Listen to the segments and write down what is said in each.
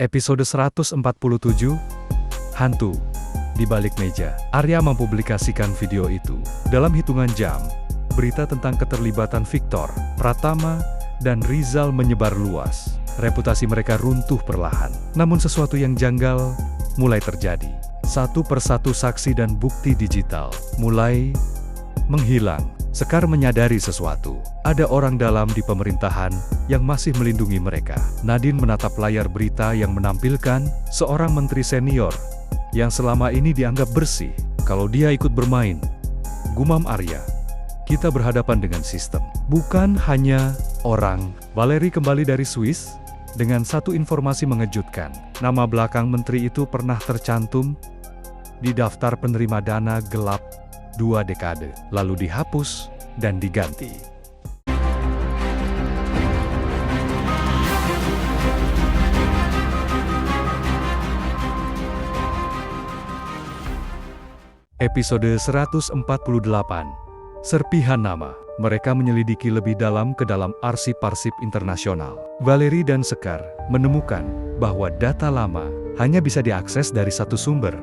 Episode 147, Hantu di Balik Meja. Arya mempublikasikan video itu. Dalam hitungan jam, berita tentang keterlibatan Victor, Pratama, dan Rizal menyebar luas. Reputasi mereka runtuh perlahan. Namun sesuatu yang janggal mulai terjadi. Satu persatu saksi dan bukti digital mulai menghilang. Sekar menyadari sesuatu. Ada orang dalam di pemerintahan yang masih melindungi mereka. Nadine menatap layar berita yang menampilkan seorang menteri senior yang selama ini dianggap bersih. Kalau dia ikut bermain, gumam Arya, kita berhadapan dengan sistem, bukan hanya orang. Valerie kembali dari Swiss dengan satu informasi mengejutkan. Nama belakang menteri itu pernah tercantum di daftar penerima dana gelap 2 dekade, lalu dihapus dan diganti. Episode 148, Serpihan Nama. Mereka menyelidiki lebih dalam ke dalam arsip-arsip internasional. Valerie dan Sekar menemukan bahwa data lama hanya bisa diakses dari satu sumber,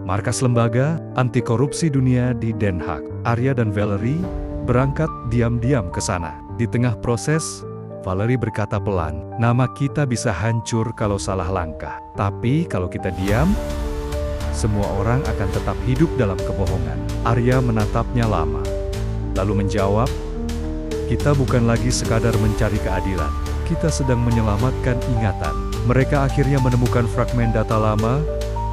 markas lembaga anti korupsi dunia di Den Haag. Arya dan Valerie berangkat diam-diam ke sana. Di tengah proses, Valerie berkata pelan, nama kita bisa hancur kalau salah langkah. Tapi kalau kita diam, semua orang akan tetap hidup dalam kebohongan. Arya menatapnya lama, lalu menjawab, kita bukan lagi sekadar mencari keadilan. Kita sedang menyelamatkan ingatan. Mereka akhirnya menemukan fragmen data lama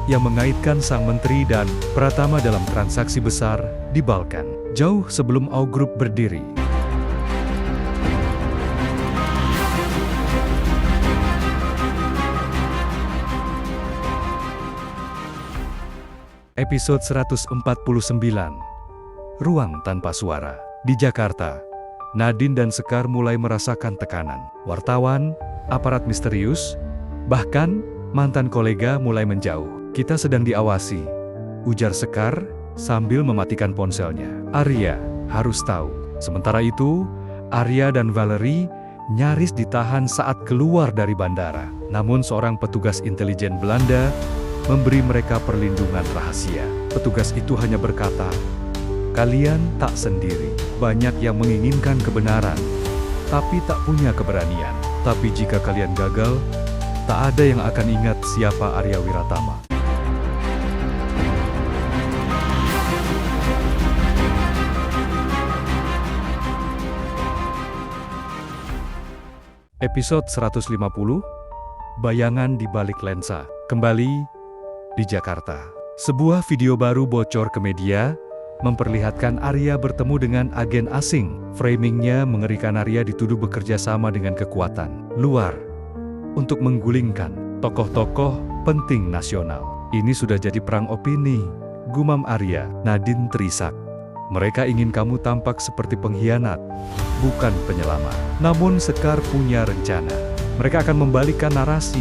yang mengaitkan sang menteri dan Pratama dalam transaksi besar di Balkan, jauh sebelum AU Group berdiri. Episode 149, Ruang Tanpa Suara. Di Jakarta, Nadine dan Sekar mulai merasakan tekanan. Wartawan, aparat misterius, bahkan mantan kolega mulai menjauh. Kita sedang diawasi, ujar Sekar sambil mematikan ponselnya. Arya harus tahu. Sementara itu, Arya dan Valerie nyaris ditahan saat keluar dari bandara. Namun seorang petugas intelijen Belanda memberi mereka perlindungan rahasia. Petugas itu hanya berkata, kalian tak sendiri. Banyak yang menginginkan kebenaran, tapi tak punya keberanian. Tapi jika kalian gagal, tak ada yang akan ingat siapa Arya Wiratama. Episode 150, Bayangan di Balik Lensa. Kembali di Jakarta. Sebuah video baru bocor ke media, memperlihatkan Arya bertemu dengan agen asing. Framingnya mengerikan. Arya dituduh bekerja sama dengan kekuatan luar untuk menggulingkan tokoh-tokoh penting nasional. Ini sudah jadi perang opini, gumam Arya. Nadine terisak. Mereka ingin kamu tampak seperti pengkhianat, bukan penyelamat. Namun Sekar punya rencana. Mereka akan membalikkan narasi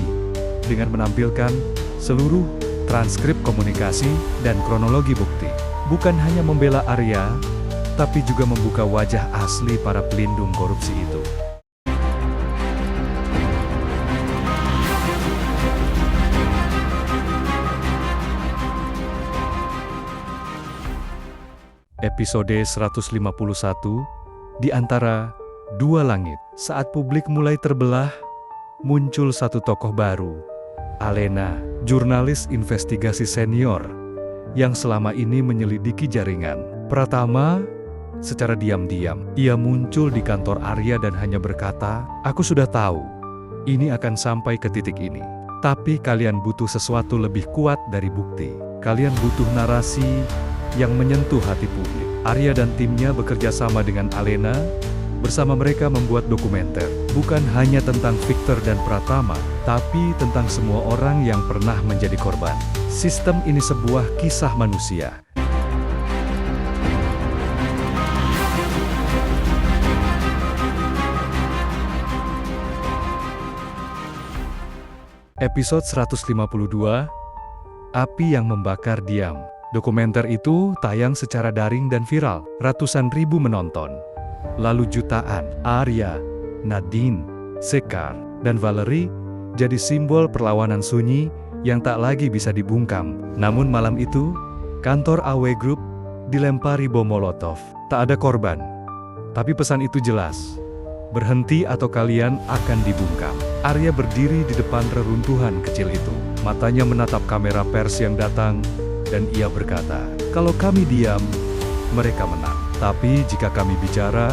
dengan menampilkan seluruh transkrip komunikasi dan kronologi bukti. Bukan hanya membela Arya, tapi juga membuka wajah asli para pelindung korupsi itu. Episode 151, Di Antara Dua Langit. Saat publik mulai terbelah, muncul satu tokoh baru, Alena, jurnalis investigasi senior yang selama ini menyelidiki jaringan Pratama. Secara diam-diam, ia muncul di kantor Arya dan hanya berkata, aku sudah tahu, ini akan sampai ke titik ini. Tapi kalian butuh sesuatu lebih kuat dari bukti. Kalian butuh narasi yang menyentuh hati publik. Arya dan timnya bekerja sama dengan Alena. Bersama mereka membuat dokumenter, bukan hanya tentang Victor dan Pratama, tapi tentang semua orang yang pernah menjadi korban. Sistem ini sebuah kisah manusia. Episode 152, Api yang Membakar Diam. Dokumenter itu tayang secara daring dan viral. Ratusan ribu menonton. Lalu jutaan. Arya, Nadine, Sekar, dan Valerie jadi simbol perlawanan sunyi yang tak lagi bisa dibungkam. Namun malam itu, kantor AW Group dilempari bom Molotov. Tak ada korban, tapi pesan itu jelas. Berhenti atau kalian akan dibungkam. Arya berdiri di depan reruntuhan kecil itu. Matanya menatap kamera pers yang datang, dan ia berkata, "Kalau kami diam, mereka menang. Tapi jika kami bicara,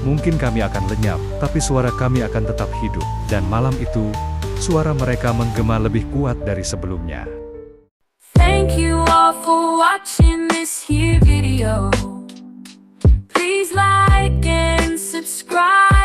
mungkin kami akan lenyap, tapi suara kami akan tetap hidup." Dan malam itu, suara mereka menggema lebih kuat dari sebelumnya. Thank you all for watching this here video. Please like and subscribe.